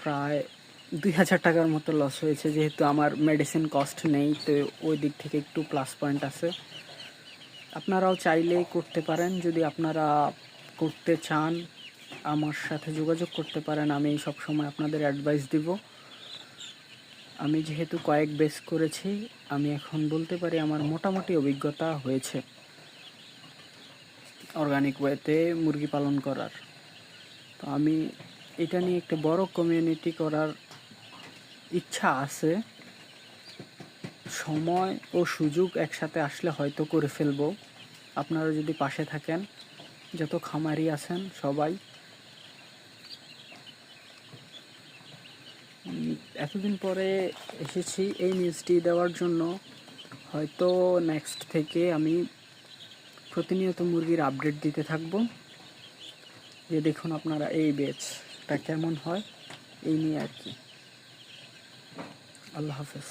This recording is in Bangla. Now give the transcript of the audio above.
প্রায় 2000 টাকার মতো লস হয়েছে, যেহেতু আমার মেডিসিন কস্ট নেই, তো ওই দিক থেকে একটু প্লাস পয়েন্ট আছে। আপনারাও চাইলেই করতে পারেন, যদি আপনারা করতে চান আমার সাথে যোগাযোগ করতে পারেন, আমি সবসময় আপনাদের অ্যাডভাইস দিব। আমি যেহেতু কয়েক বেচ করেছি, আমি এখন বলতে পারি আমার মোটামুটি অভিজ্ঞতা হয়েছে অর্গানিক ওয়েতে মুরগি পালন করার। তো আমি এটা নিয়ে একটা বড় কমিউনিটি করার ইচ্ছা আছে, সময় ও সুযোগ একসাথে আসলে হয়তো করে ফেলবো। আপনারা যদি পাশে থাকেন, যত খামারি আছেন সবাই। এতদিন পরে এসেছি এই নিউজটি দেওয়ার জন্য। হয়তো নেক্সট থেকে আমি প্রতিনিয়ত মুরগির আপডেট দিতে থাকবো, যে দেখুন আপনারা এই বেচটা কেমন হয়, এই নিয়ে আর কি। আল্লাহ হাফেজ।